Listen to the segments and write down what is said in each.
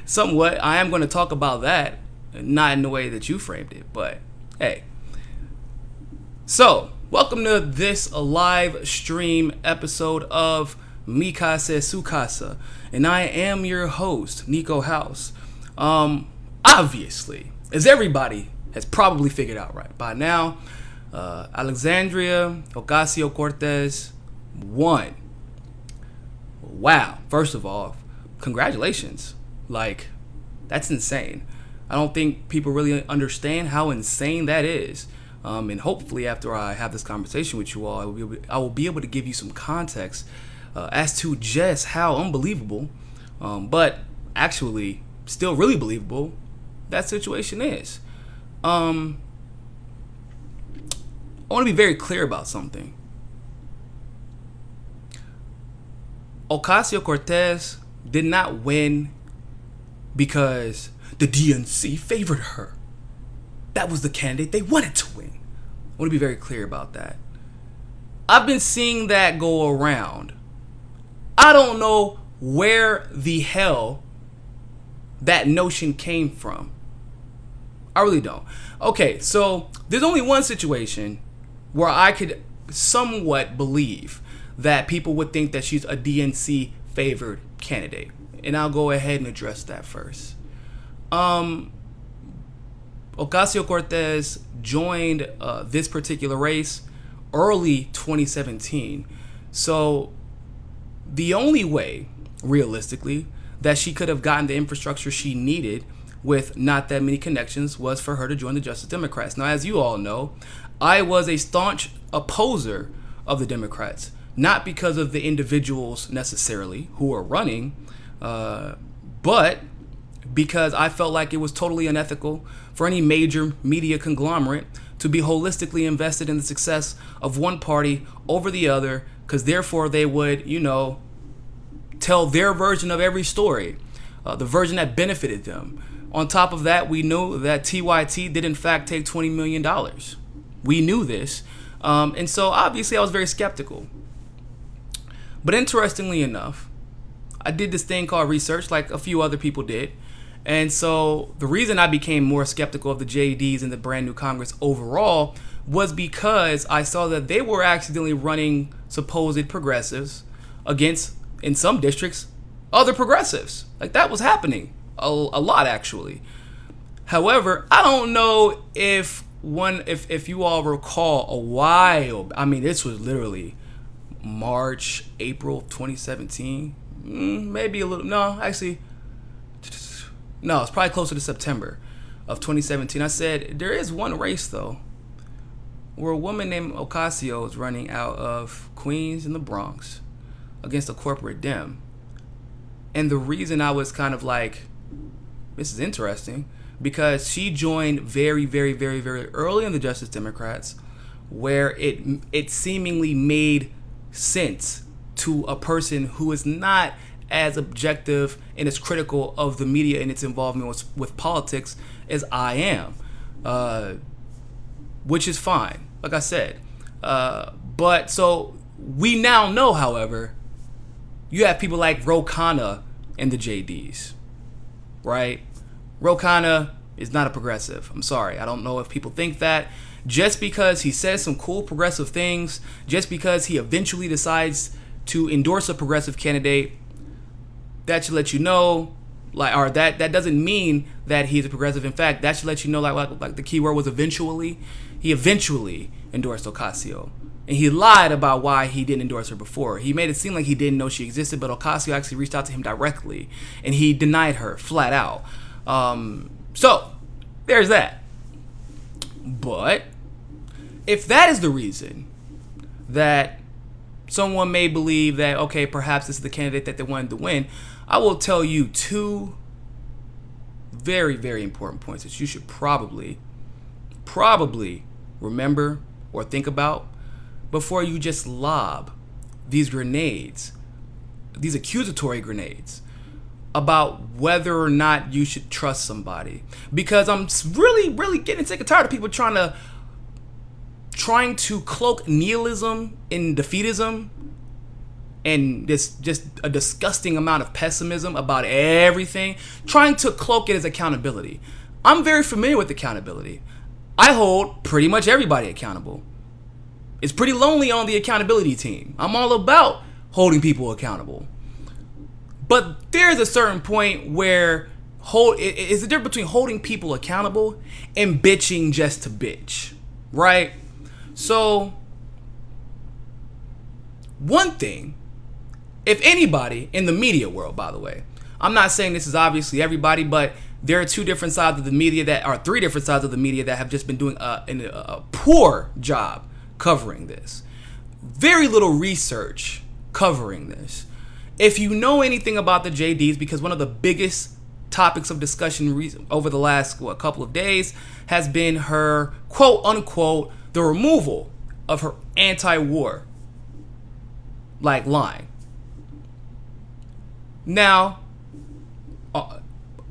Somewhat, I am going to talk about that, not in the way that you framed it, but hey. So, welcome to this live stream episode of MCSC, and I am your host, Niko House. Obviously, as everybody has probably figured out right by now, Alexandria Ocasio-Cortez won. Wow. First of all, congratulations. Like, that's insane. I don't think people really understand how insane that is. And hopefully after I have this conversation with you all, I will be able to give you some context as to just how unbelievable, but actually still really believable that situation is. I want to be very clear about something. Ocasio-Cortez did not win because the DNC favored her. That was the candidate they wanted to win. I want to be very clear about that. I've been seeing that go around. I don't know where the hell that notion came from. I really don't. Okay, so there's only one situation where I could somewhat believe that people would think that she's a DNC favored candidate. And I'll go ahead and address that first. Ocasio-Cortez joined this particular race early 2017. So the only way, realistically, that she could have gotten the infrastructure she needed with not that many connections was for her to join the Justice Democrats. Now, as you all know, I was a staunch opposer of the Democrats, not because of the individuals necessarily who are running, but because I felt like it was totally unethical for any major media conglomerate to be holistically invested in the success of one party over the other, because therefore they would, tell their version of every story, the version that benefited them. On top of that, we knew that TYT did in fact take $20 million. We knew this. And so obviously I was very skeptical. But interestingly enough, I did this thing called research like a few other people did. And so the reason I became more skeptical of the JDs and the brand new Congress overall was because I saw that they were accidentally running supposed progressives against, in some districts, other progressives. Like, that was happening a lot, actually. However, I don't know if you all recall a while, this was literally March, April 2017. Maybe a little, no, actually, no, it's probably closer to September of 2017. I said, there is one race, though, where a woman named Ocasio is running out of Queens and the Bronx against a corporate Dem. And the reason I was kind of like, this is interesting, because she joined very, very, very, very early in the Justice Democrats, where it seemingly made sense to a person who is not as objective and as critical of the media and its involvement with politics as I am, which is fine, like I said. But so we now know, however, you have people like Ro Khanna in the JDs, right? Ro Khanna is not a progressive. I'm sorry. I don't know if people think that. Just because he says some cool progressive things, just because he eventually decides to endorse a progressive candidate, that should let you know, or that doesn't mean that he's a progressive. In fact, that should let you know, like the key word was eventually. He eventually endorsed Ocasio. And he lied about why he didn't endorse her before. He made it seem like he didn't know she existed, but Ocasio actually reached out to him directly, and he denied her flat out. So, there's that. But if that is the reason that someone may believe that, okay, perhaps this is the candidate that they wanted to win, I will tell you two very, very important points that you should probably remember or think about before you just lob these grenades, these accusatory grenades, about whether or not you should trust somebody. Because I'm really, really getting sick and tired of people trying to cloak nihilism in defeatism and this just a disgusting amount of pessimism about everything, trying to cloak it as accountability. I'm very familiar with accountability. I hold pretty much everybody accountable. It's pretty lonely on the accountability team. I'm all about holding people accountable. But there's a certain point where it's the difference between holding people accountable and bitching just to bitch, right? So, one thing, if anybody in the media world, by the way, I'm not saying this is obviously everybody, but there are three different sides of the media that have just been doing a poor job covering this. Very little research covering this. If you know anything about the JDs, because one of the biggest topics of discussion over the last couple of days has been her quote unquote the removal of her anti-war line. Now,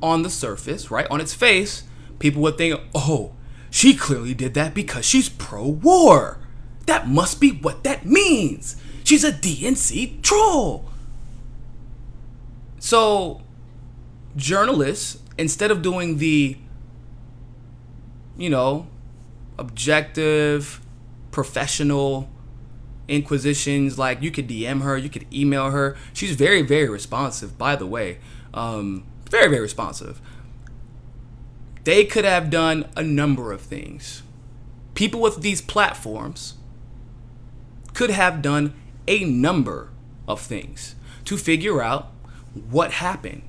on the surface, right, on its face, people would think, oh, she clearly did that because she's pro-war. That must be what that means. She's a DNC troll. So, journalists, instead of doing the, objective, professional inquisitions, like you could DM her, you could email her. She's very, very responsive, by the way. Very, very responsive. They could have done a number of things. People with these platforms could have done a number of things to figure out what happened.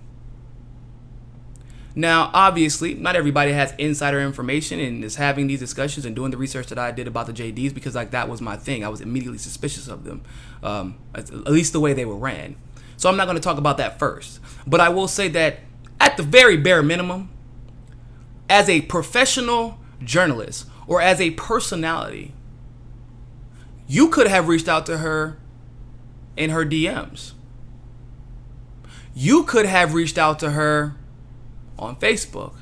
Now, obviously, not everybody has insider information and is having these discussions and doing the research that I did about the JDs, because that was my thing. I was immediately suspicious of them, at least the way they were ran. So I'm not going to talk about that first. But I will say that at the very bare minimum, as a professional journalist or as a personality, you could have reached out to her in her DMs. You could have reached out to her on Facebook.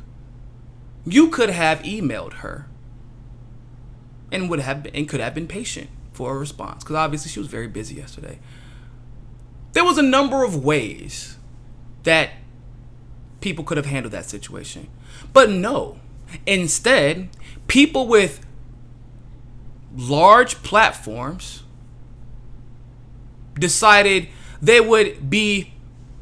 You could have emailed her and could have been patient for a response, because obviously she was very busy yesterday. There was a number of ways that people could have handled that situation. But no, instead, people with large platforms decided they would be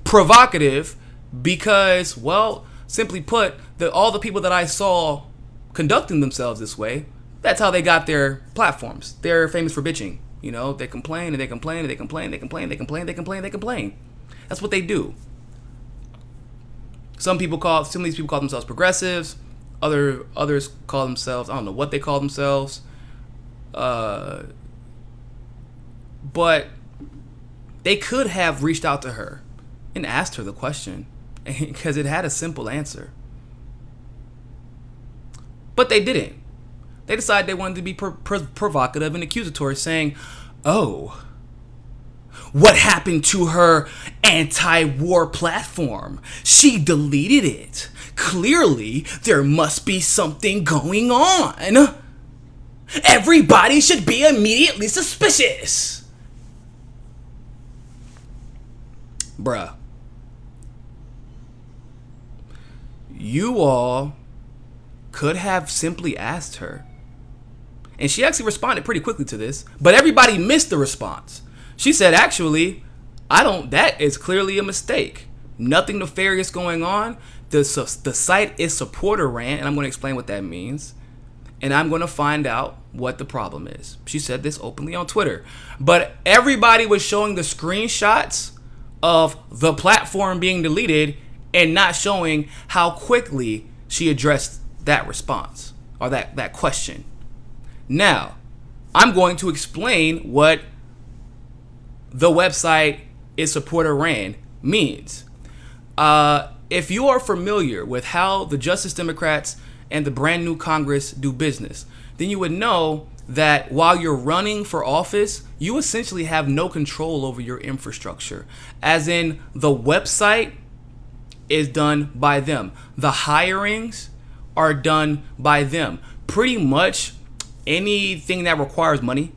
provocative because, well, simply put, all the people that I saw conducting themselves this way, that's how they got their platforms. They're famous for bitching. They complain and they complain and they complain, they complain, they complain, they complain, they complain. That's what they do. Some of these people call themselves progressives. Others call themselves, I don't know what they call themselves. But they could have reached out to her and asked her the question, because it had a simple answer. But they didn't. They decided they wanted to be provocative and accusatory, saying, oh, what happened to her anti-war platform? She deleted it. Clearly, there must be something going on. Everybody should be immediately suspicious. Bruh. You all could have simply asked her. And she actually responded pretty quickly to this, but everybody missed the response. She said, actually, that is clearly a mistake. Nothing nefarious going on. The site is supporter ran, and I'm going to explain what that means. And I'm going to find out what the problem is. She said this openly on Twitter. But everybody was showing the screenshots of the platform being deleted and not showing how quickly she addressed that response or that question. Now, I'm going to explain what the website is supporter ran means. If you are familiar with how the Justice Democrats and the brand new Congress do business, then you would know that while you're running for office, you essentially have no control over your infrastructure. As in, the website is done by them. The hirings are done by them. Pretty much anything that requires money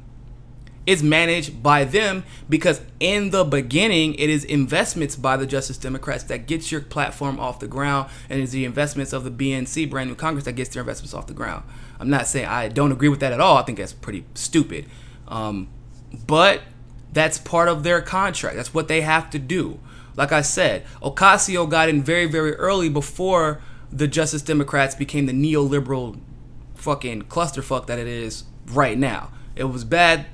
is managed by them, because in the beginning it is investments by the Justice Democrats that gets your platform off the ground, and it's the investments of the BNC, brand new Congress, that gets their investments off the ground. I'm not saying I don't agree with that at all. I think that's pretty stupid. But that's part of their contract. That's what they have to do. Like I said, Ocasio got in very, very early before the Justice Democrats became the neoliberal fucking clusterfuck that it is right now. It was bad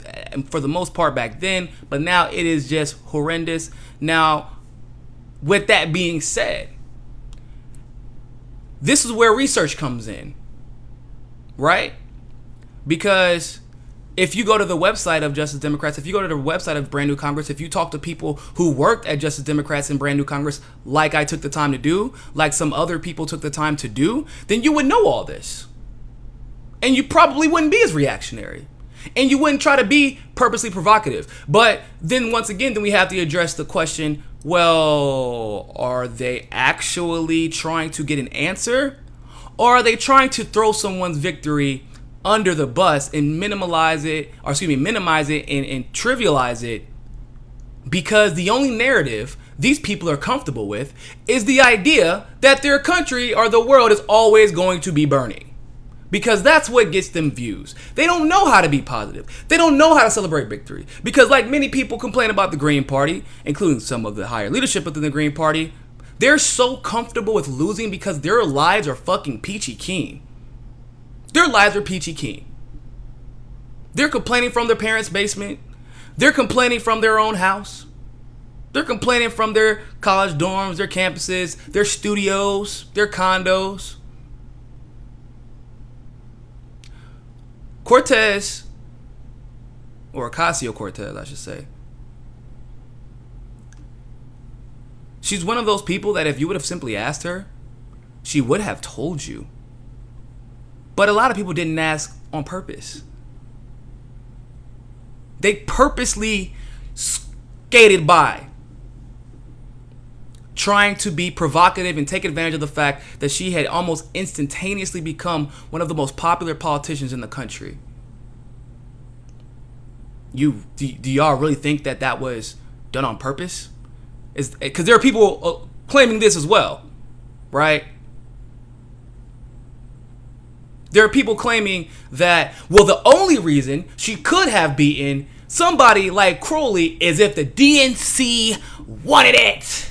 for the most part back then, but now it is just horrendous. Now, with that being said, this is where research comes in, right? Because if you go to the website of Justice Democrats, if you go to the website of Brand New Congress, if you talk to people who worked at Justice Democrats and Brand New Congress, like I took the time to do, like some other people took the time to do, then you would know all this. And you probably wouldn't be as reactionary. And you wouldn't try to be purposely provocative. But then once again, then we have to address the question, well, are they actually trying to get an answer? Or are they trying to throw someone's victory under the bus and minimize it and trivialize it? Because the only narrative these people are comfortable with is the idea that their country or the world is always going to be burning. Because that's what gets them views. They don't know how to be positive. They don't know how to celebrate victory. Because like many people complain about the Green Party, including some of the higher leadership within the Green Party, they're so comfortable with losing because their lives are fucking peachy keen. Their lives are peachy keen. They're complaining from their parents' basement. They're complaining from their own house. They're complaining from their college dorms, their campuses, their studios, their condos. Cortez, or Ocasio-Cortez, I should say, she's one of those people that if you would have simply asked her, she would have told you. But a lot of people didn't ask on purpose. They purposely skated by, trying to be provocative and take advantage of the fact that she had almost instantaneously become one of the most popular politicians in the country. Do y'all really think that was done on purpose? Because there are people claiming this as well, right? There are people claiming that, well, the only reason she could have beaten somebody like Crowley is if the DNC wanted it.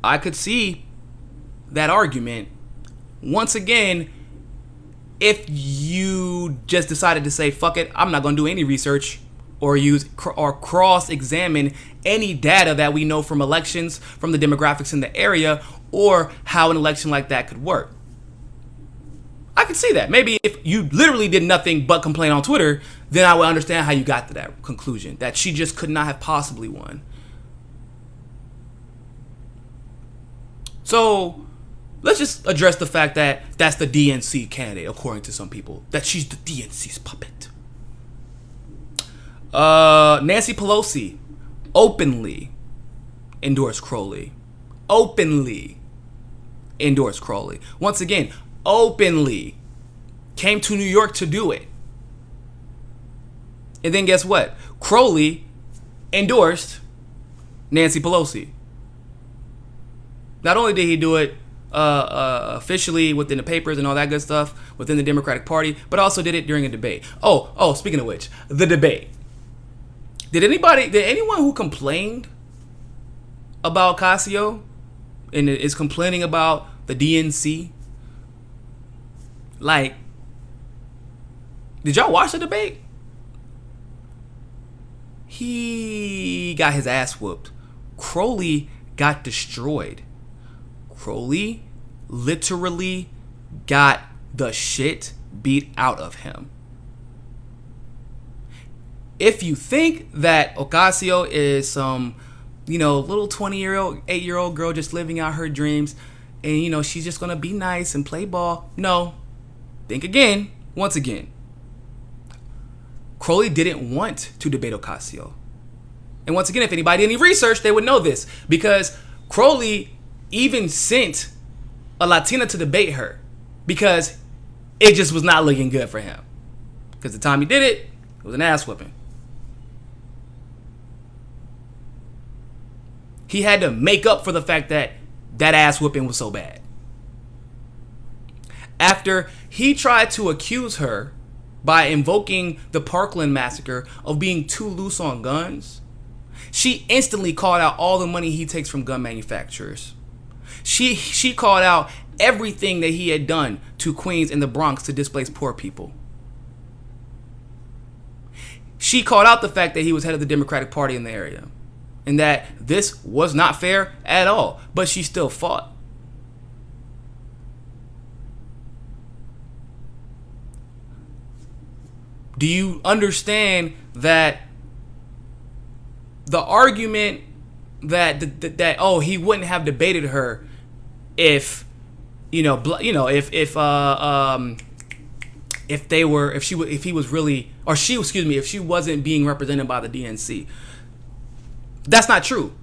I could see that argument. Once again, if you just decided to say, fuck it, I'm not going to do any research or use or cross-examine any data that we know from elections, from the demographics in the area, or how an election like that could work. I could see that. Maybe if you literally did nothing but complain on Twitter, then I would understand how you got to that conclusion, that she just could not have possibly won. So let's just address the fact that that's the DNC candidate, according to some people, that she's the DNC's puppet. Nancy Pelosi openly endorsed Crowley. Openly endorsed Crowley. Once again, openly came to New York to do it. And then guess what? Crowley endorsed Nancy Pelosi. Not only did he do it officially within the papers and all that good stuff within the Democratic Party, but also did it during a debate. Oh, speaking of which, the debate. Did anyone who complained about Ocasio and is complaining about the DNC, like, did y'all watch the debate? He got his ass whooped. Crowley got destroyed. Crowley literally got the shit beat out of him. If you think that Ocasio is some, little 20-year-old, 8-year-old girl just living out her dreams, and, she's just going to be nice and play ball. No. Think again. Once again. Crowley didn't want to debate Ocasio. And once again, if anybody did any research, they would know this. Because Crowley even sent a Latina to debate her. Because it just was not looking good for him. Because the time he did it, it was an ass whipping. He had to make up for the fact that that ass whipping was so bad. After he tried to accuse her by invoking the Parkland massacre of being too loose on guns, she instantly called out all the money he takes from gun manufacturers. She called out everything that he had done to Queens and the Bronx to displace poor people. She called out the fact that he was head of the Democratic Party in the area and that this was not fair at all, but she still fought. Do you understand that the argument that he wouldn't have debated her if he wasn't being represented by the DNC? That's not true.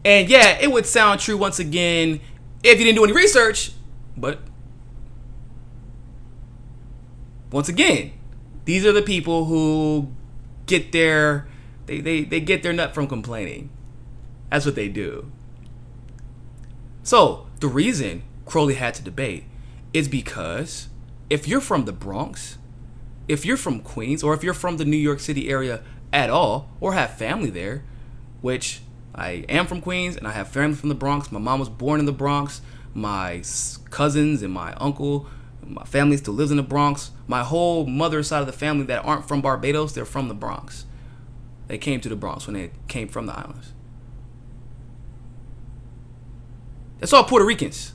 And yeah, it would sound true once again if you didn't do any research, but once again, these are the people who get their they get their nut from complaining. That's what they do. So the reason Crowley had to debate is because if you're from the Bronx, if you're from Queens, or if you're from the New York City area at all, or have family there, which I am from Queens and I have family from the Bronx. My mom was born in the Bronx. My cousins and my uncle, my family still lives in the Bronx. My whole mother's side of the family that aren't from Barbados, they're from the Bronx. They came to the Bronx when they came from the islands. That's all Puerto Ricans.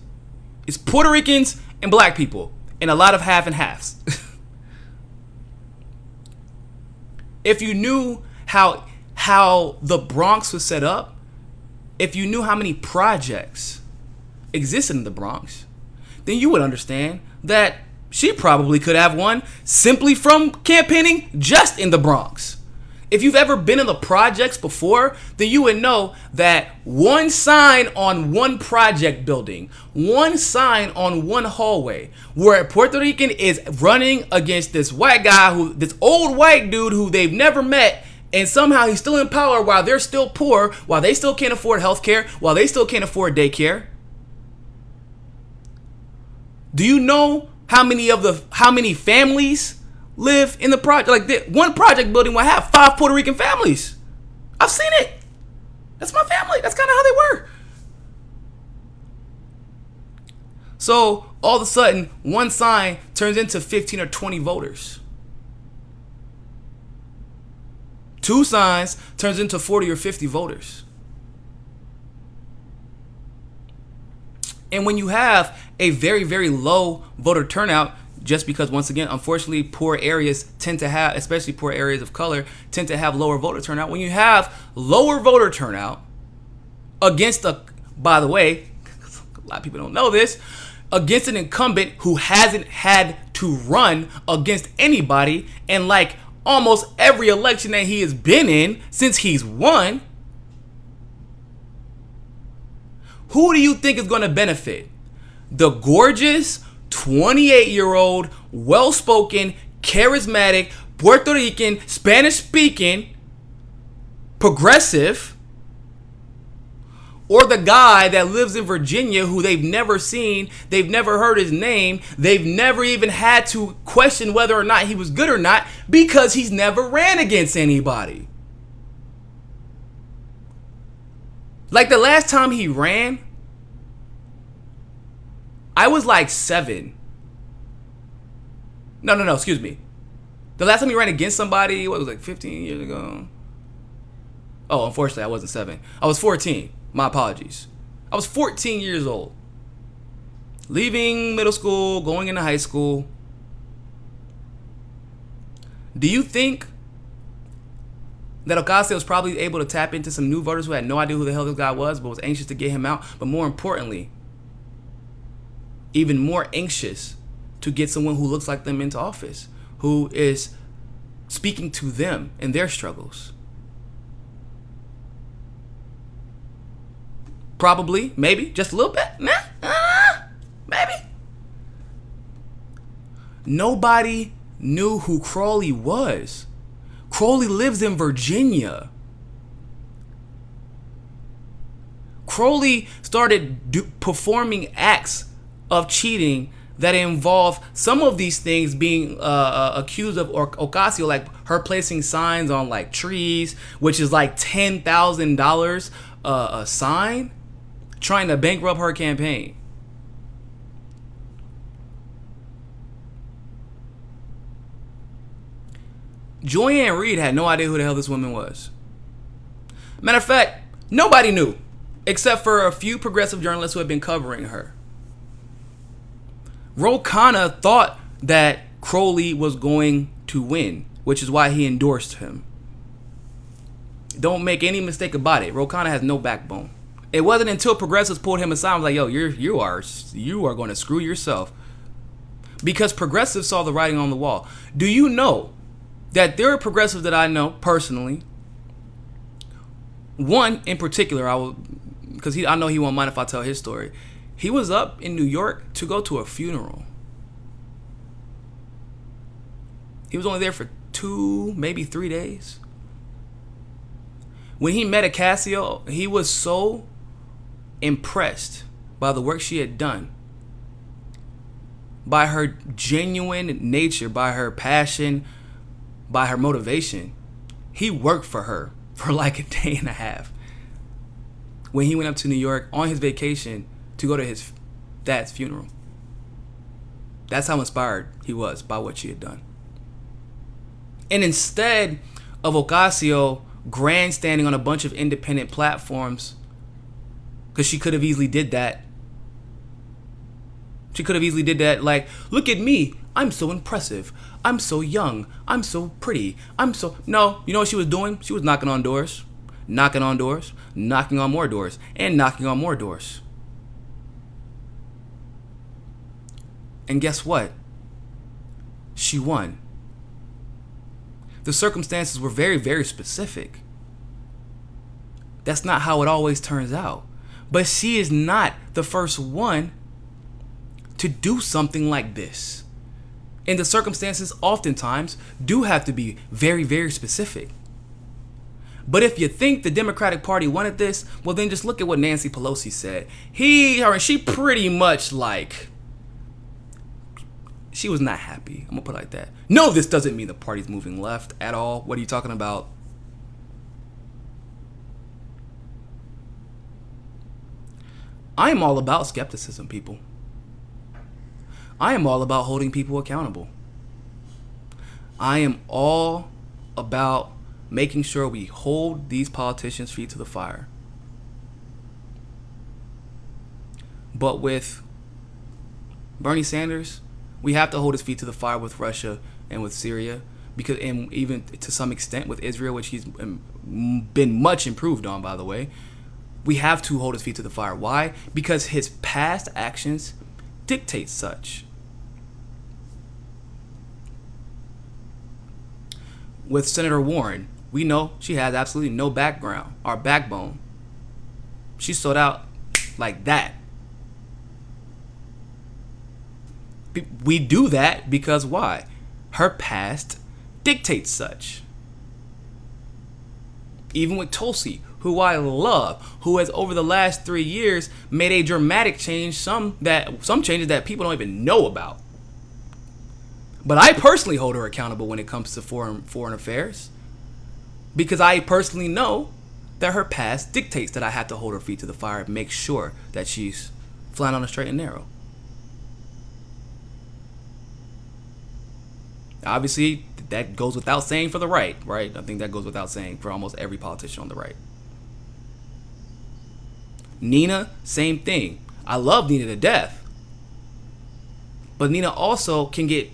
It's Puerto Ricans and black people, and a lot of half and halves. If you knew how the Bronx was set up, if you knew how many projects existed in the Bronx, then you would understand that she probably could have won simply from campaigning just in the Bronx. If you've ever been in the projects before, then you would know that one sign on one project building, one sign on one hallway, where a Puerto Rican is running against this white guy, this old white dude who they've never met, and somehow he's still in power while they're still poor, while they still can't afford healthcare, while they still can't afford daycare. Do you know how many families live in the project? Like, one project building will have 5 Puerto Rican families. I've seen it. That's my family. That's kind of how they were. So all of a sudden, one sign turns into 15 or 20 voters. 2 signs turns into 40 or 50 voters. And when you have a very, very low voter turnout, just because, once again, unfortunately, poor areas tend to have, especially poor areas of color, tend to have lower voter turnout. When you have lower voter turnout against by the way, a lot of people don't know this, against an incumbent who hasn't had to run against anybody, and like almost every election that he has been in since he's won, who do you think is going to benefit? The gorgeous 28-year-old, well-spoken, charismatic, Puerto Rican, Spanish-speaking, progressive, or the guy that lives in Virginia who they've never seen, they've never heard his name, they've never even had to question whether or not he was good or not because he's never ran against anybody? Like, the last time he ran, I was like 7. No, excuse me. The last time he ran against somebody, what was it, like 15 years ago? Oh, unfortunately, I wasn't 7. I was 14. My apologies. I was 14 years old. Leaving middle school, going into high school. Do you think that Ocasio was probably able to tap into some new voters who had no idea who the hell this guy was, but was anxious to get him out? But more importantly, even more anxious to get someone who looks like them into office, who is speaking to them and their struggles? Probably, maybe, just a little bit. Maybe. Nobody knew who Crowley was. Crowley lives in Virginia. Crowley started performing acts of cheating that involve some of these things being accused of Ocasio, like her placing signs on like trees, which is like $10,000 a sign, trying to bankrupt her campaign. Joy-Ann Reid had no idea who the hell this woman was. Matter of fact, nobody knew, except for a few progressive journalists who had been covering her. Ro Khanna thought that Crowley was going to win, which is why he endorsed him. Don't make any mistake about it. Ro Khanna has no backbone. It wasn't until progressives pulled him aside and was like, yo, you are going to screw yourself. Because progressives saw the writing on the wall. Do you know that there are progressives that I know personally? One in particular, because I know he won't mind if I tell his story. He was up in New York to go to a funeral. He was only there for 2, maybe 3 days. When he met Ocasio, he was so impressed by the work she had done, by her genuine nature, by her passion, by her motivation. He worked for her for like a day and a half. When he went up to New York on his vacation to go to his dad's funeral. That's how inspired he was by what she had done. And instead of Ocasio grandstanding on a bunch of independent platforms, because she could have easily did that. She could have easily did that like, look at me, I'm so impressive. I'm so young. I'm so pretty. No, you know what she was doing? She was knocking on doors. Knocking on doors. Knocking on more doors. And knocking on more doors. And guess what? She won. The circumstances were very, very specific. That's not how it always turns out. But she is not the first one to do something like this. And the circumstances oftentimes do have to be very, very specific. But if you think the Democratic Party wanted this, well then just look at what Nancy Pelosi said. She pretty much like, she was not happy. I'm gonna put it like that. No, this doesn't mean the party's moving left at all. What are you talking about? I am all about skepticism, people. I am all about holding people accountable. I am all about making sure we hold these politicians' feet to the fire. But with Bernie Sanders, we have to hold his feet to the fire with Russia and with Syria, because, and even to some extent with Israel, which he's been much improved on, by the way. We have to hold his feet to the fire. Why? Because his past actions dictate such. With Senator Warren, we know she has absolutely no background or backbone. She sold out like that. We do that because why? Her past dictates such. Even with Tulsi, who I love, who has over the last 3 years made a dramatic change, some changes that people don't even know about. But I personally hold her accountable when it comes to foreign affairs, because I personally know that her past dictates that I have to hold her feet to the fire and make sure that she's flying on the straight and narrow. Obviously, that goes without saying for the right? I think that goes without saying for almost every politician on the right. Nina, same thing. I love Nina to death. But Nina also can get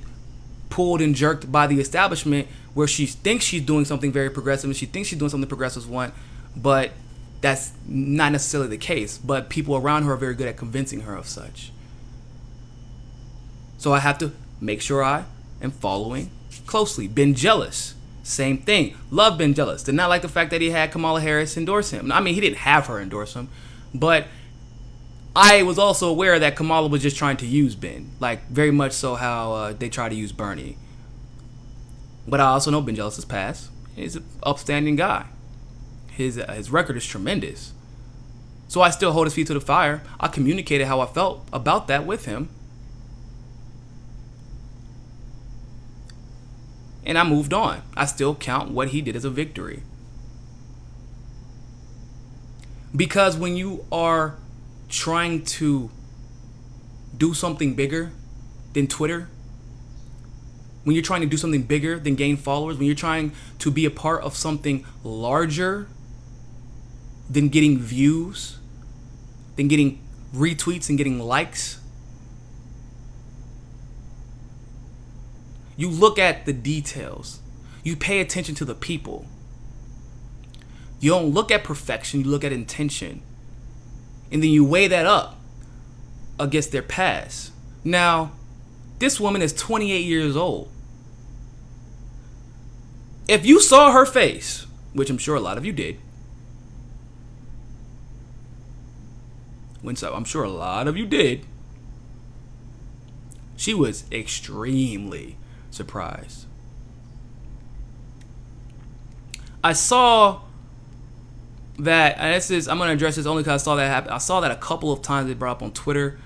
pulled and jerked by the establishment, where she thinks she's doing something very progressive and she thinks she's doing something progressives want, but that's not necessarily the case. But people around her are very good at convincing her of such. So I have to make sure I am following closely. Ben Jealous, same thing. Love Ben Jealous. Did not like the fact that he had Kamala Harris endorse him. I mean, he didn't have her endorse him, but I was also aware that Kamala was just trying to use Ben, like very much so how they try to use Bernie. But I also know Ben Jealous' past. He's an upstanding guy. His record is tremendous. So I still hold his feet to the fire. I communicated how I felt about that with him. And I moved on. I still count what he did as a victory. Because when you are trying to do something bigger than Twitter, when you're trying to do something bigger than gain followers, when you're trying to be a part of something larger than getting views, than getting retweets and getting likes, you look at the details. You pay attention to the people. You don't look at perfection, you look at intention. And then you weigh that up against their past. Now, this woman is 28 years old. If you saw her face, which I'm sure a lot of you did, I'm sure a lot of you did, she was extremely surprised. I saw that, and I'm going to address this only because I saw that happen. I saw that a couple of times they brought up on Twitter.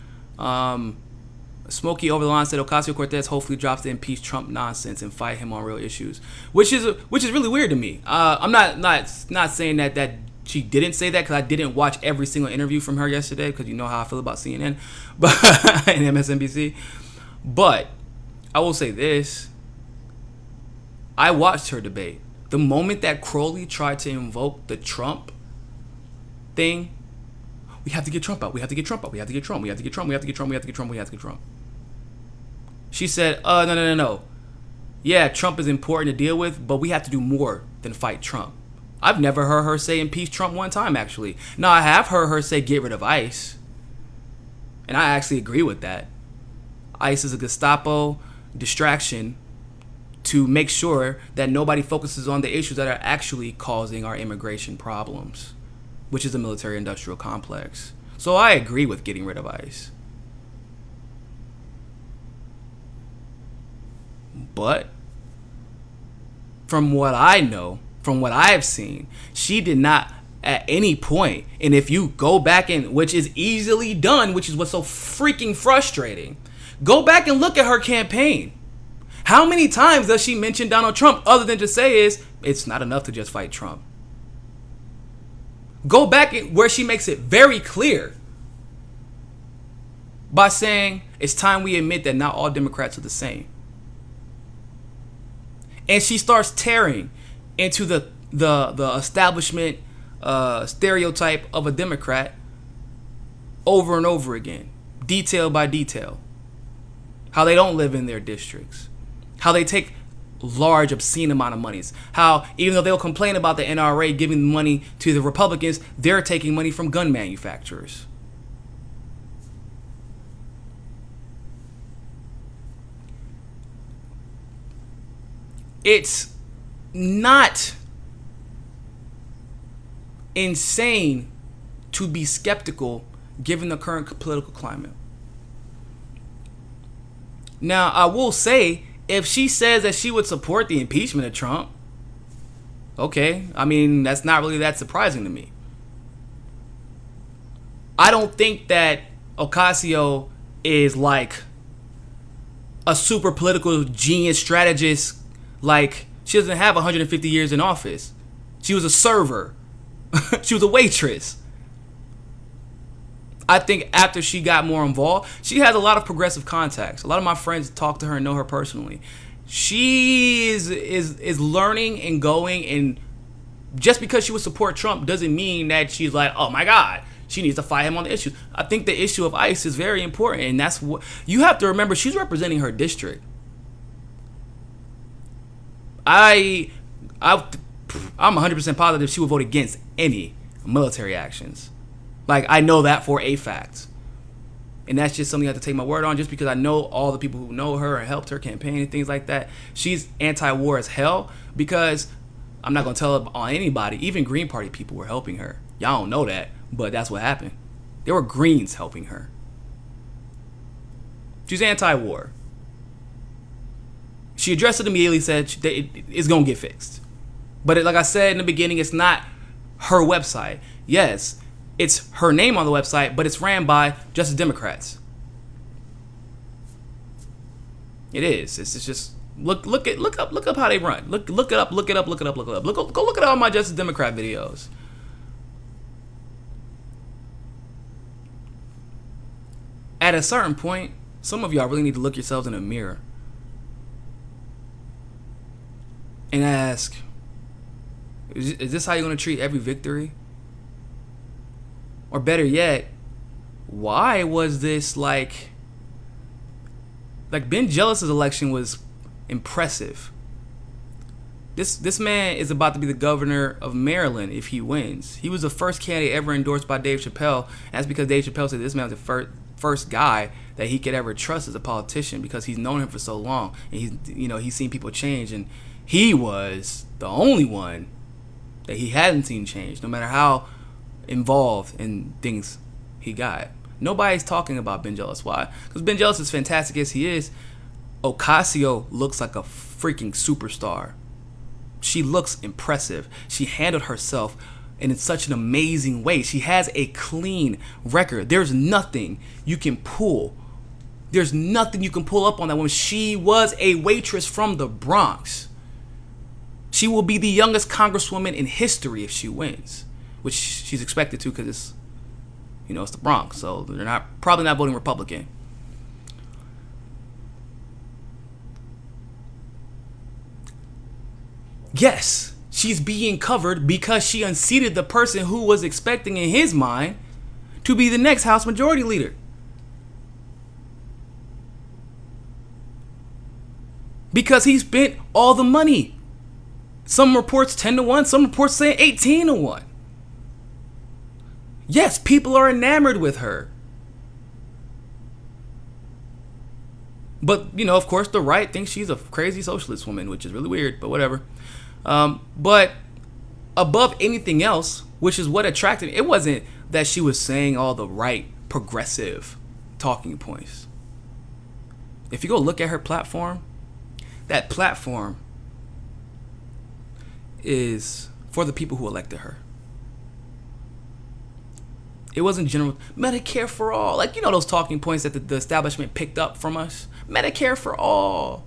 Smokey over the line said Ocasio-Cortez hopefully drops the impeach Trump nonsense and fight him on real issues, which is really weird to me. I'm not saying that she didn't say that, because I didn't watch every single interview from her yesterday, because you know how I feel about CNN, but and MSNBC. But I will say this: I watched her debate. The moment that Crowley tried to invoke the Trump thing, we have to get Trump out. We have to get Trump out. We have to get Trump. We have to get Trump. We have to get Trump. We have to get Trump. We have to get Trump. She said, no. Yeah, Trump is important to deal with, but we have to do more than fight Trump. I've never heard her say impeach Trump one time, actually. Now, I have heard her say get rid of ICE. And I actually agree with that. ICE is a Gestapo distraction to make sure that nobody focuses on the issues that are actually causing our immigration problems, which is the military-industrial complex. So I agree with getting rid of ICE. But from what I know, from what I've seen, she did not at any point, and if you go back and, which is easily done, which is what's so freaking frustrating, go back and look at her campaign. How many times does she mention Donald Trump other than to say it's not enough to just fight Trump? Go back where she makes it very clear by saying it's time we admit that not all Democrats are the same. And she starts tearing into the establishment stereotype of a Democrat over and over again, detail by detail. How they don't live in their districts. How they take large, obscene amount of monies. How even though they'll complain about the NRA giving money to the Republicans, they're taking money from gun manufacturers. It's not insane to be skeptical given the current political climate. Now, I will say, if she says that she would support the impeachment of Trump, okay, I mean, that's not really that surprising to me. I don't think that Ocasio is like a super political genius strategist. Like, she doesn't have 150 years in office. She was a server. She was a waitress. I think after she got more involved, she has a lot of progressive contacts. A lot of my friends talk to her and know her personally. She is learning and going, and just because she would support Trump doesn't mean that she's like, oh my God, she needs to fight him on the issues. I think the issue of ICE is very important, and that's what you have to remember. She's representing her district. I'm 100% positive she would vote against any military actions. Like, I know that for a fact. And that's just something I have to take my word on, just because I know all the people who know her and helped her campaign and things like that. She's anti-war as hell, because I'm not going to tell it on anybody. Even Green Party people were helping her. Y'all don't know that, but that's what happened. There were Greens helping her. She's anti-war. She addressed it immediately, said it's going to get fixed. But like I said in the beginning, it's not her website. Yes, it's her name on the website, but it's ran by Justice Democrats. It is. It's just look up how they run. Look it up. Go look at all my Justice Democrat videos. At a certain point, some of y'all really need to look yourselves in a mirror and ask, is this how you're going to treat every victory? Or better yet, why was this like Ben Jealous' election was impressive. This man is about to be the governor of Maryland if he wins. He was the first candidate ever endorsed by Dave Chappelle. And that's because Dave Chappelle said this man was the first guy that he could ever trust as a politician because he's known him for so long and he's seen people change, and he was the only one that he hadn't seen change, no matter how involved in things he got. Nobody's talking about Ben Jealous. Why? Because Ben Jealous, as fantastic as he is, Ocasio looks like a freaking superstar. She looks impressive. She handled herself in such an amazing way. She has a clean record. There's nothing you can pull. There's nothing you can pull up on that woman. She was a waitress from the Bronx. She will be the youngest congresswoman in history if she wins, which she's expected to because it's the Bronx, so they're probably not voting Republican. Yes, she's being covered because she unseated the person who was expecting in his mind to be the next House Majority Leader. Because he spent all the money. Some reports 10-1, some reports say 18-1. Yes, people are enamored with her. But, of course, the right thinks she's a crazy socialist woman, which is really weird, but whatever. But above anything else, which is what attracted me, it wasn't that she was saying all the right progressive talking points. If you go look at her platform, that platform is for the people who elected her. It wasn't general Medicare for all. Like, those talking points that the establishment picked up from us. Medicare for all.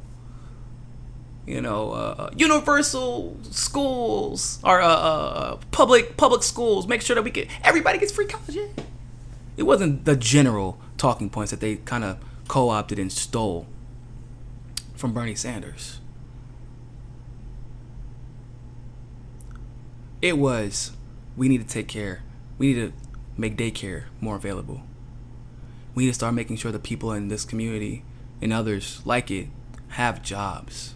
Universal schools or public schools. Make sure that everybody gets free college. Yeah. It wasn't the general talking points that they kind of co-opted and stole from Bernie Sanders. It was, we need to take care. We need to make daycare more available. We need to start making sure the people in this community and others like it have jobs.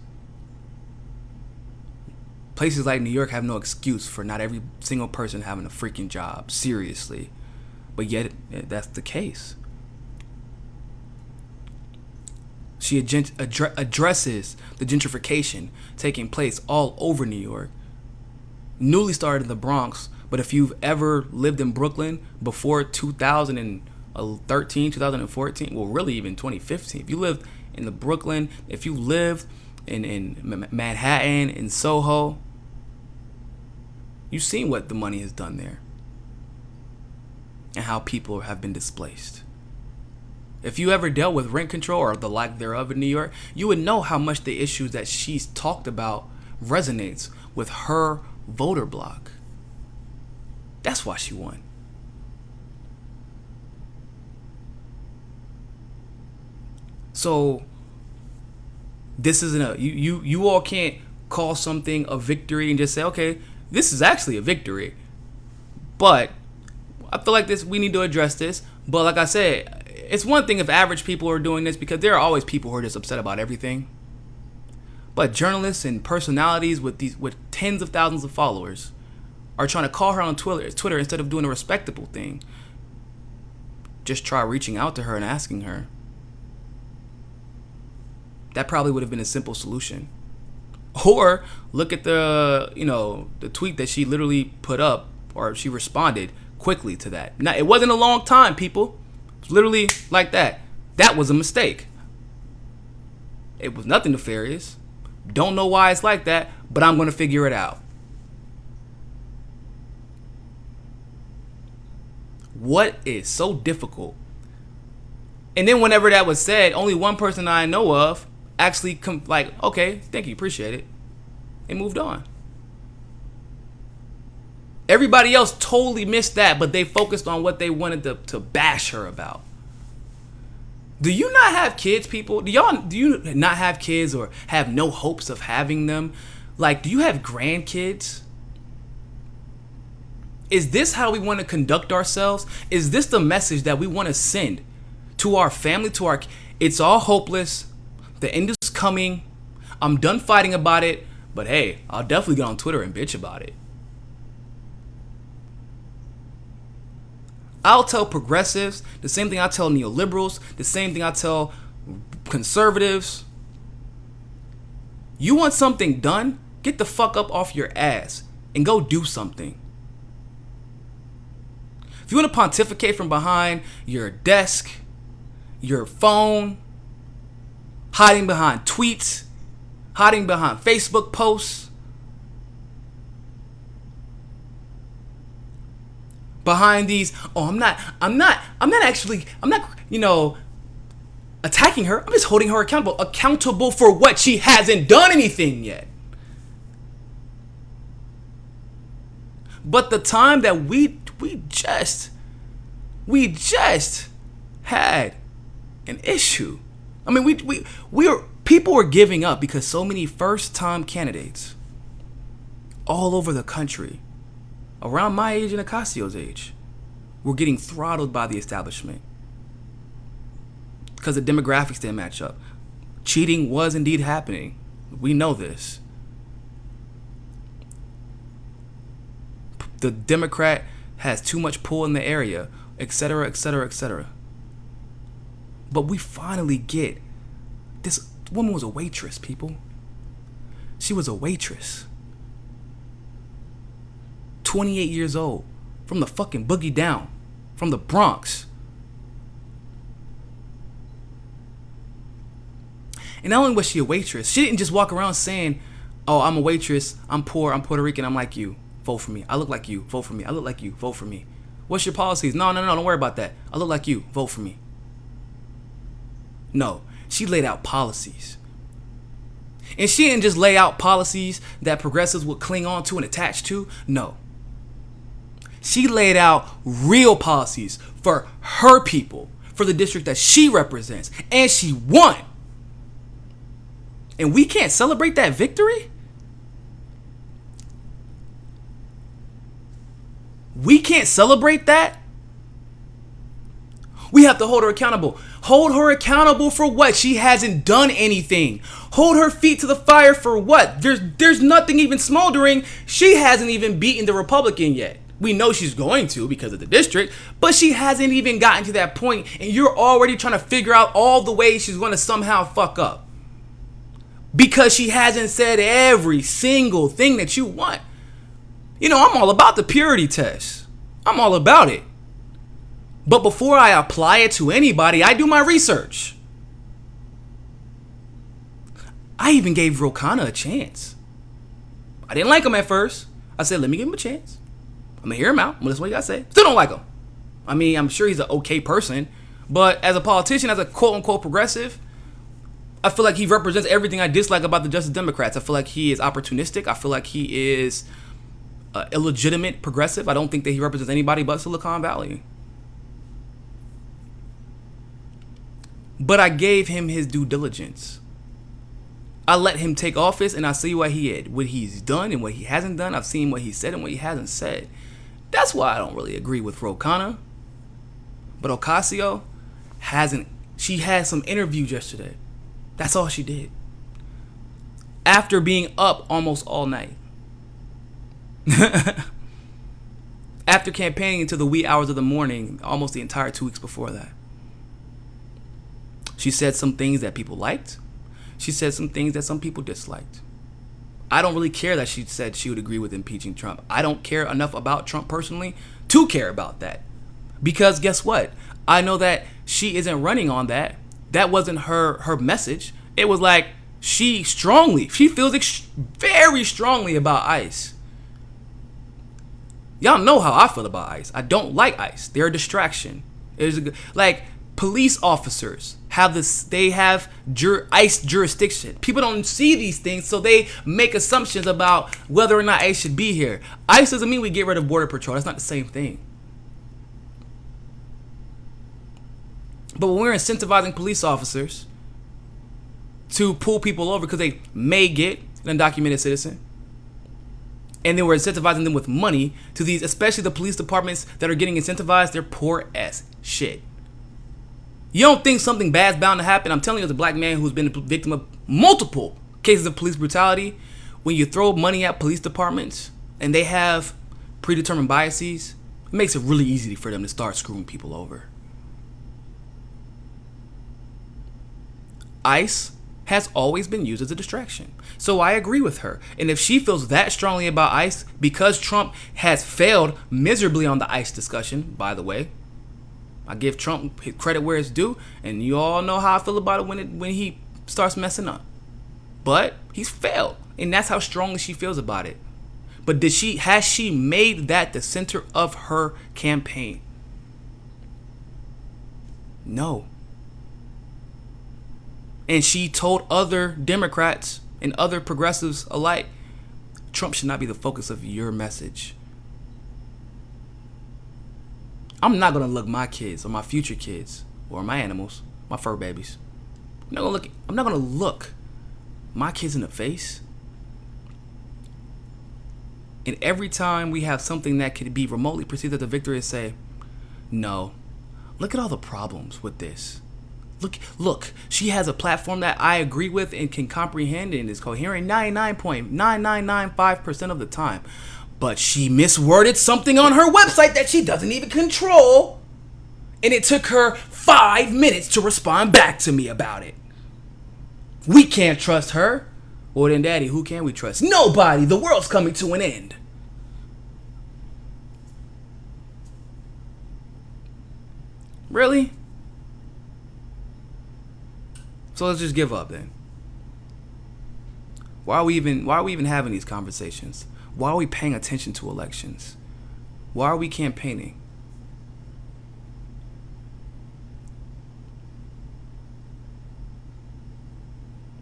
Places like New York have no excuse for not every single person having a freaking job. Seriously. But yet, that's the case. She addresses the gentrification taking place all over New York. Newly started in the Bronx, but if you've ever lived in Brooklyn before 2013, 2014, well, really even 2015, if you lived in the Brooklyn, if you lived in Manhattan, in Soho, you've seen what the money has done there and how people have been displaced. If you ever dealt with rent control or the lack thereof in New York, you would know how much the issues that she's talked about resonates with her voter bloc. That's why she won. So this isn't you all can't call something a victory and just say, okay, this is actually a victory. But I feel like we need to address this. But like I said, it's one thing if average people are doing this, because there are always people who are just upset about everything. But journalists and personalities with tens of thousands of followers are trying to call her on Twitter instead of doing a respectable thing. Just try reaching out to her and asking her. That probably would have been a simple solution. Or look at the tweet that she literally put up, or she responded, quickly to that. Now, it wasn't a long time, people. It was literally like that. That was a mistake. It was nothing nefarious. Don't know why it's like that, but I'm going to figure it out. What is so difficult? And then whenever that was said, only one person I know of actually okay, thank you, appreciate it, and moved on. Everybody else totally missed that, but they focused on what they wanted to bash her about. Do you not have kids, people? Do you not have kids or have no hopes of having them? Like, do you have grandkids? Is this how we want to conduct ourselves? Is this the message that we want to send to our family, it's all hopeless, the end is coming, I'm done fighting about it, but hey, I'll definitely get on Twitter and bitch about it. I'll tell progressives the same thing I tell neoliberals, the same thing I tell conservatives. You want something done? Get the fuck up off your ass and go do something. If you want to pontificate from behind your desk, your phone, hiding behind tweets, hiding behind Facebook posts, behind these, I'm not attacking her. I'm just holding her accountable for what she hasn't done anything yet. But the time that we just had an issue. I mean, people were giving up because so many first-time candidates all over the country, around my age and Ocasio's age, were getting throttled by the establishment because the demographics didn't match up. Cheating was indeed happening. We know this. The Democrat has too much pull in the area, etc., etc., etc. But we finally get, this woman was a waitress, people. She was a waitress. 28 years old, from the fucking boogie down, from the Bronx. And not only was she a waitress, she didn't just walk around saying, oh, I'm a waitress, I'm poor, I'm Puerto Rican, I'm like you, vote for me. I look like you, vote for me. I look like you, vote for me. What's your policies? No, don't worry about that. I look like you, vote for me. No, she laid out policies. And she didn't just lay out policies that progressives would cling on to and attach to. No. She laid out real policies for her people, for the district that she represents. And she won. And we can't celebrate that victory? We can't celebrate that? We have to hold her accountable. Hold her accountable for what? She hasn't done anything. Hold her feet to the fire for what? There's nothing even smoldering. She hasn't even beaten the Republican yet. We know she's going to because of the district, but she hasn't even gotten to that point, and you're already trying to figure out all the ways she's going to somehow fuck up. Because she hasn't said every single thing that you want. You know, I'm all about the purity test. I'm all about it. But before I apply it to anybody, I do my research. I even gave Rokana a chance. I didn't like him at first. I said, let me give him a chance. I'm going to hear him out. That's what you got to say. Still don't like him. I mean, I'm sure he's an okay person. But as a politician, as a quote-unquote progressive, I feel like he represents everything I dislike about the Justice Democrats. I feel like he is opportunistic. I feel like he is illegitimate progressive. I don't think that he represents anybody but Silicon Valley. But I gave him his due diligence. I let him take office and I see what he's done and what he hasn't done. I've seen what he said and what he hasn't said. That's why I don't really agree with Rokana. But Ocasio hasn't. She had some interviews yesterday. That's all she did. After being up almost all night. After campaigning into the wee hours of the morning, almost the entire 2 weeks before that. She said some things that people liked. She said some things that some people disliked. I don't really care that she said she would agree with impeaching Trump. I don't care enough about Trump personally to care about that. Because guess what? I know that she isn't running on that. That wasn't her message. It was like she feels very strongly about ICE. Y'all know how I feel about ICE. I don't like ICE. They're a distraction. Like police officers have this. They have ICE jurisdiction. People don't see these things, so they make assumptions about whether or not ICE should be here. ICE doesn't mean we get rid of Border Patrol. That's not the same thing. But when we're incentivizing police officers to pull people over because they may get an undocumented citizen, and then we're incentivizing them with money to these, especially the police departments that are getting incentivized, they're poor as shit. You don't think something bad's bound to happen? I'm telling you, as a black man who's been a victim of multiple cases of police brutality, when you throw money at police departments and they have predetermined biases, it makes it really easy for them to start screwing people over. ICE has always been used as a distraction. So I agree with her. And if she feels that strongly about ICE, because Trump has failed miserably on the ICE discussion, by the way, I give Trump credit where it's due, and you all know how I feel about it when he starts messing up. But he's failed, and that's how strongly she feels about it. But has she made that the center of her campaign? No. And she told other Democrats and other progressives alike, Trump should not be the focus of your message. I'm not going to look my kids or my future kids or my animals, my fur babies. I'm not going to look my kids in the face. And every time we have something that could be remotely perceived as a victory, say, no, look at all the problems with this. Look, she has a platform that I agree with and can comprehend and is coherent 99.9995% of the time. But she misworded something on her website that she doesn't even control. And it took her 5 minutes to respond back to me about it. We can't trust her. Well then, Daddy, who can we trust? Nobody. The world's coming to an end. Really? So let's just give up then. Why are we even having these conversations? Why are we paying attention to elections? Why are we campaigning?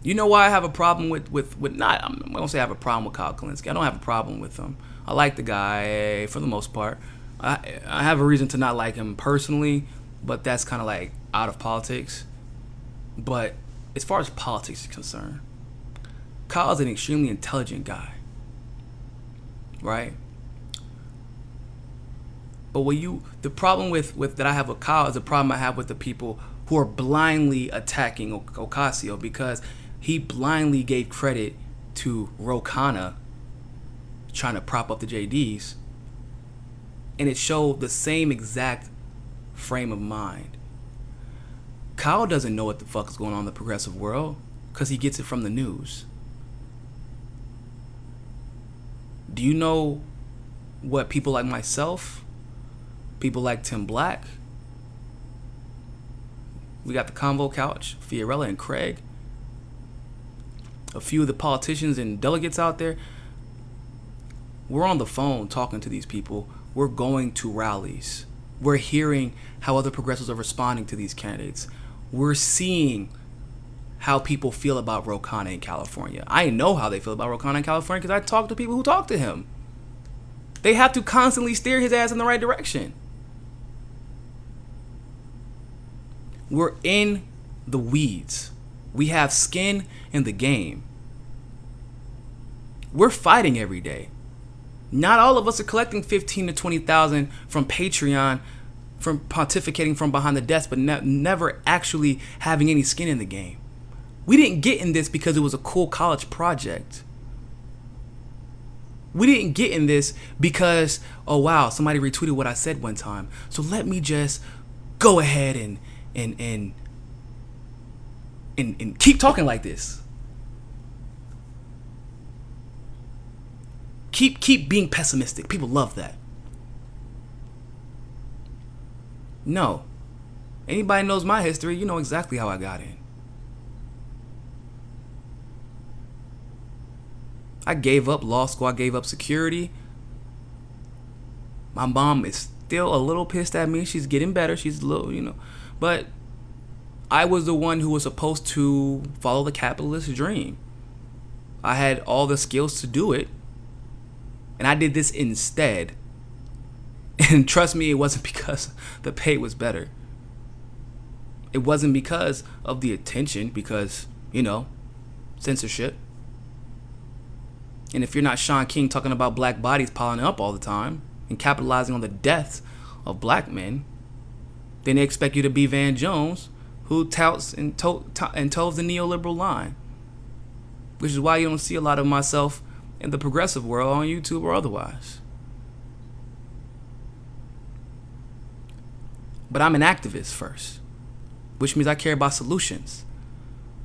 You know why I have a problem with not, I'm going to say I have a problem with Kyle Kalinske. I don't have a problem with him. I like the guy for the most part. I have a reason to not like him personally, but that's kind of like out of politics. But as far as politics is concerned, Kyle's an extremely intelligent guy, right? But the problem with that I have with Kyle is the problem I have with the people who are blindly attacking Ocasio, because he blindly gave credit to Ro Khanna trying to prop up the JDs, and it showed the same exact frame of mind. Kyle doesn't know what the fuck is going on in the progressive world because he gets it from the news. Do you know what people like myself, people like Tim Black, we got the Convo Couch, Fiorella and Craig, a few of the politicians and delegates out there, we're on the phone talking to these people. We're going to rallies. We're hearing how other progressives are responding to these candidates. We're seeing how people feel about Ro Khanna in California. I know how they feel about Ro Khanna in California because I talk to people who talk to him. They have to constantly steer his ass in the right direction. We're in the weeds. We have skin in the game. We're fighting every day. Not all of us are collecting 15 to 20,000 from Patreon, from pontificating from behind the desk, but never actually having any skin in the game. We didn't get in this because it was a cool college project. We didn't get in this because, oh wow, somebody retweeted what I said one time, so let me just go ahead and keep talking like this. Keep being pessimistic. People love that. No. Anybody knows my history, you know exactly how I got in. I gave up law school. I gave up security. My mom is still a little pissed at me. She's getting better. She's a little, But I was the one who was supposed to follow the capitalist dream. I had all the skills to do it. And I did this instead. And trust me, it wasn't because the pay was better. It wasn't because of the attention, because, censorship. And if you're not Sean King talking about black bodies piling up all the time and capitalizing on the deaths of black men, then they expect you to be Van Jones, who touts and toes the neoliberal line. Which is why you don't see a lot of myself in the progressive world on YouTube or otherwise. But I'm an activist first, which means I care about solutions,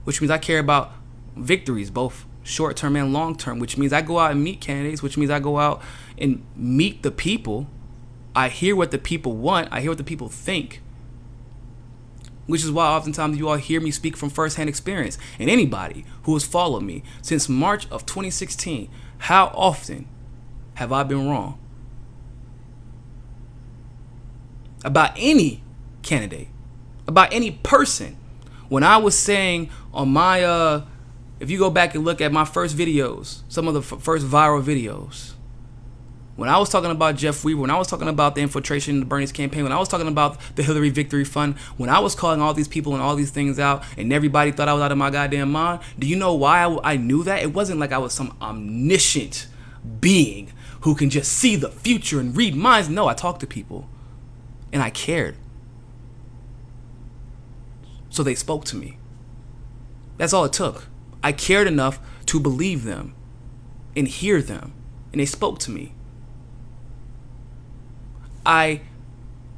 which means I care about victories, both short-term and long-term, which means I go out and meet candidates, which means I go out and meet the people. I hear what the people want. I hear what the people think, which is why oftentimes you all hear me speak from first-hand experience. And anybody who has followed me since March of 2016, how often have I been wrong about any candidate, about any person? When I was saying on my, if you go back and look at my first videos, some of the first viral videos, when I was talking about Jeff Weaver, when I was talking about the infiltration in the Bernie's campaign, when I was talking about the Hillary Victory Fund, when I was calling all these people and all these things out and everybody thought I was out of my goddamn mind, do you know why I knew that? It wasn't like I was some omniscient being who can just see the future and read minds. No, I talked to people and I cared. So they spoke to me. That's all it took. I cared enough to believe them and hear them, and they spoke to me. I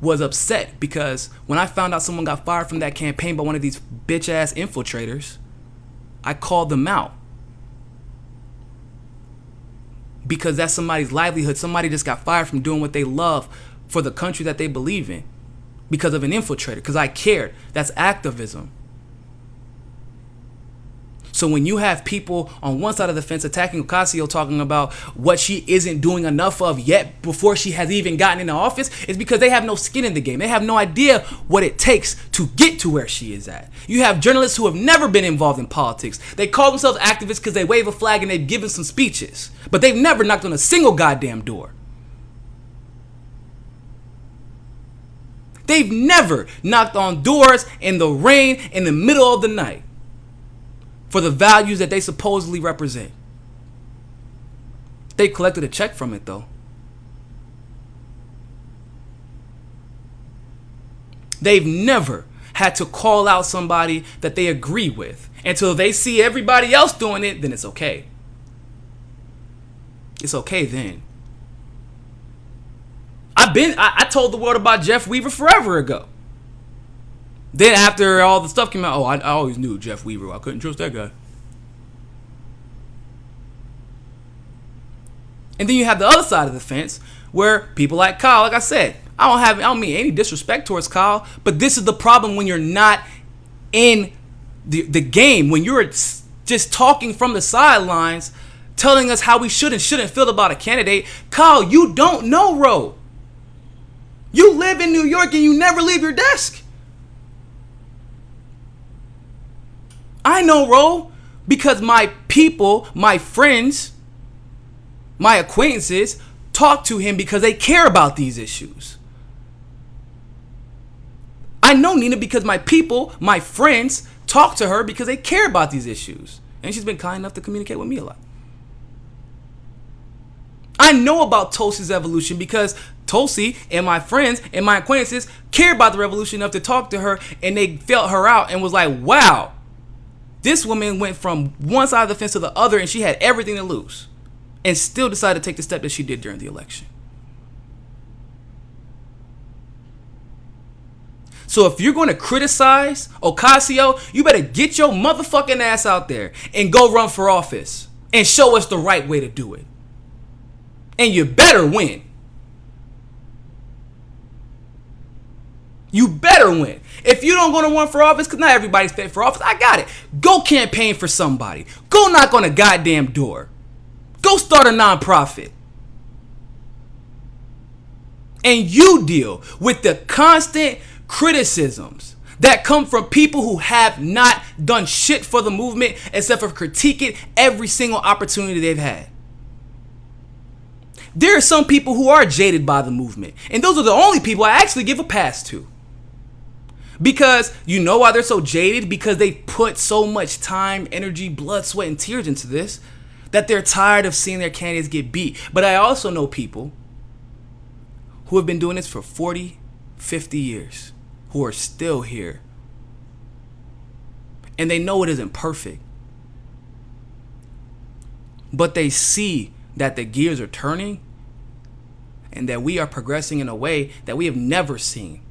was upset because when I found out someone got fired from that campaign by one of these bitch-ass infiltrators, I called them out. Because that's somebody's livelihood. Somebody just got fired from doing what they love for the country that they believe in because of an infiltrator, because I cared. That's activism. So when you have people on one side of the fence attacking Ocasio, talking about what she isn't doing enough of yet before she has even gotten into office, it's because they have no skin in the game. They have no idea what it takes to get to where she is at. You have journalists who have never been involved in politics. They call themselves activists because they wave a flag and they've given some speeches, but they've never knocked on a single goddamn door. They've never knocked on doors in the rain in the middle of the night for the values that they supposedly represent. They collected a check from it, though. They've never had to call out somebody that they agree with. Until they see everybody else doing it, then it's okay. It's okay then. I told the world about Jeff Weaver forever ago. Then after all the stuff came out, I always knew Jeff Weaver. I couldn't trust that guy. And then you have the other side of the fence where people like Kyle, like I said, I don't mean any disrespect towards Kyle, but this is the problem when you're not in the game, when you're just talking from the sidelines, telling us how we should and shouldn't feel about a candidate. Kyle, you don't know, Ro. You live in New York and you never leave your desk. I know, Ro, because my people, my friends, my acquaintances talk to him because they care about these issues. I know Nina because my people, my friends, talk to her because they care about these issues. And she's been kind enough to communicate with me a lot. I know about Tulsi's evolution because Tulsi and my friends and my acquaintances care about the revolution enough to talk to her, and they felt her out and was like, wow, this woman went from one side of the fence to the other and she had everything to lose and still decided to take the step that she did during the election. So if you're going to criticize Ocasio, you better get your motherfucking ass out there and go run for office and show us the right way to do it. And you better win. You better win. If you don't go to run for office, because not everybody's fit for office, I got it. Go campaign for somebody. Go knock on a goddamn door. Go start a nonprofit. And you deal with the constant criticisms that come from people who have not done shit for the movement except for critique it every single opportunity they've had. There are some people who are jaded by the movement, and those are the only people I actually give a pass to. Because you know why they're so jaded? Because they put so much time, energy, blood, sweat, and tears into this that they're tired of seeing their candidates get beat. But I also know people who have been doing this for 40, 50 years, who are still here. And they know it isn't perfect. But they see that the gears are turning and that we are progressing in a way that we have never seen.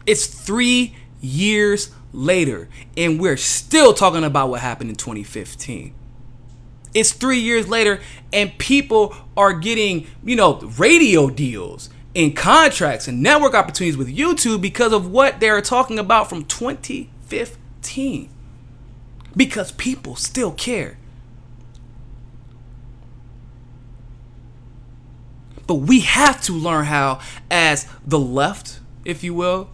It's 3 years later, and we're still talking about what happened in 2015. It's 3 years later, and people are getting, radio deals and contracts and network opportunities with YouTube because of what they're talking about from 2015. Because people still care. But we have to learn how, as the left, if you will,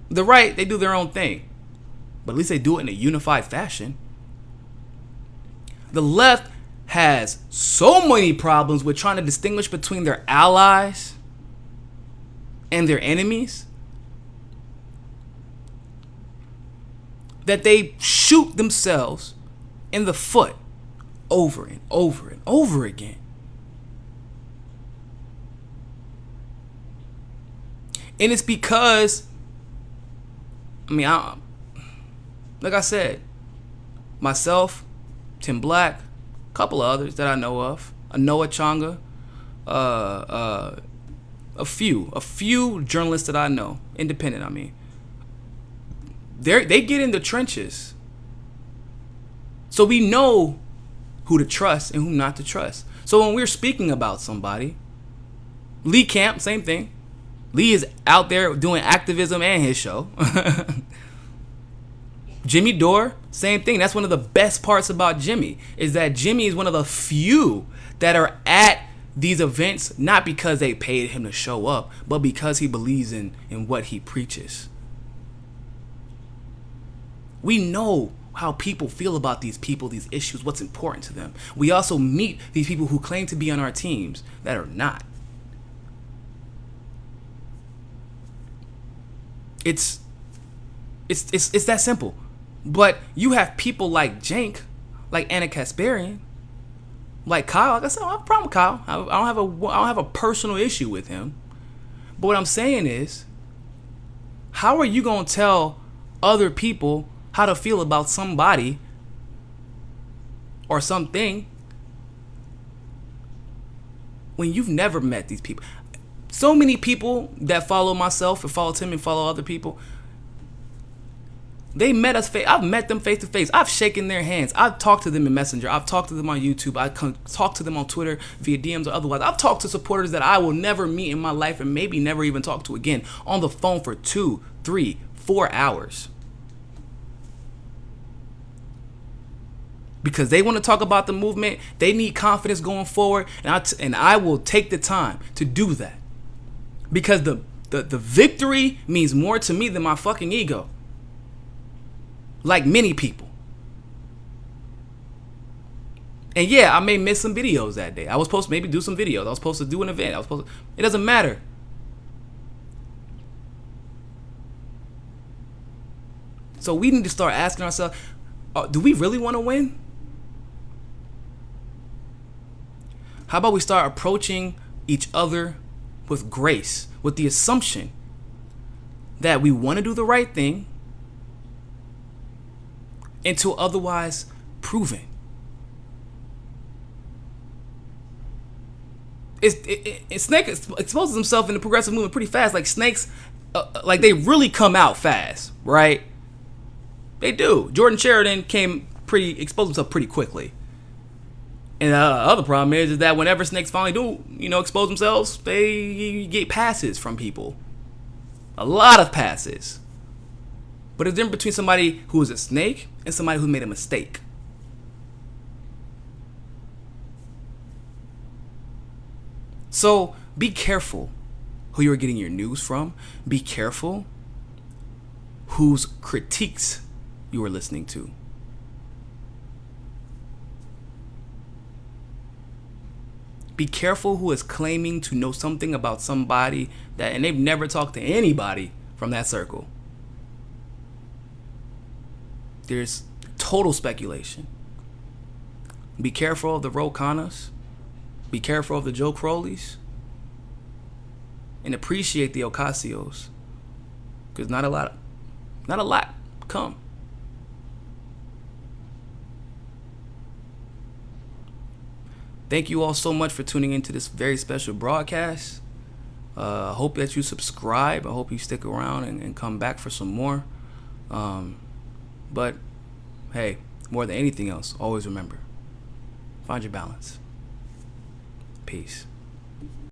the right, they do their own thing. But at least they do it in a unified fashion. The left has so many problems with trying to distinguish between their allies and their enemies that they shoot themselves in the foot over and over and over again. And it's because, like I said, myself, Tim Black, a couple of others that I know of, Noah Changa, a few journalists that I know, independent, they get in the trenches. So we know who to trust and who not to trust. So when we're speaking about somebody, Lee Camp, same thing. Lee is out there doing activism and his show. Jimmy Dore, same thing. That's one of the best parts about Jimmy, is that Jimmy is one of the few that are at these events, not because they paid him to show up, but because he believes in what he preaches. We know how people feel about these people, these issues, what's important to them. We also meet these people who claim to be on our teams that are not. It's that simple. But you have people like Jank, like Anna Kasparian, like Kyle. Like I said, I don't have a problem with Kyle. I don't have a personal issue with him. But what I'm saying is, how are you gonna tell other people how to feel about somebody or something when you've never met these people? So many people that follow myself and follow Tim and follow other people, they met us. I've met them face to face. I've shaken their hands. I've talked to them in Messenger. I've talked to them on YouTube. I've talked to them on Twitter via DMs or otherwise. I've talked to supporters that I will never meet in my life and maybe never even talk to again on the phone for 2, 3, 4 hours. Because they want to talk about the movement. They need confidence going forward. And I will take the time to do that. Because the victory means more to me than my fucking ego. Like many people. And yeah, I may miss some videos that day. I was supposed to maybe do some videos. I was supposed to do an event. It doesn't matter. So we need to start asking ourselves, do we really want to win? How about we start approaching each other with grace, with the assumption that we want to do the right thing until otherwise proven. Snake exposes himself in the progressive movement pretty fast. Like snakes, they really come out fast, right? They do. Jordan Sheridan exposed himself pretty quickly. And the other problem is that whenever snakes finally do, expose themselves, they get passes from people. A lot of passes. But it's different between somebody who is a snake and somebody who made a mistake. So be careful who you're getting your news from. Be careful whose critiques you are listening to. Be careful who is claiming to know something about somebody and they've never talked to anybody from that circle. There's total speculation. Be careful of the Ro Khannas. Be careful of the Joe Croleys. And appreciate the Ocasios. Because not a lot come. Thank you all so much for tuning into this very special broadcast. I hope that you subscribe. I hope you stick around and come back for some more. But, hey, more than anything else, always remember, find your balance. Peace.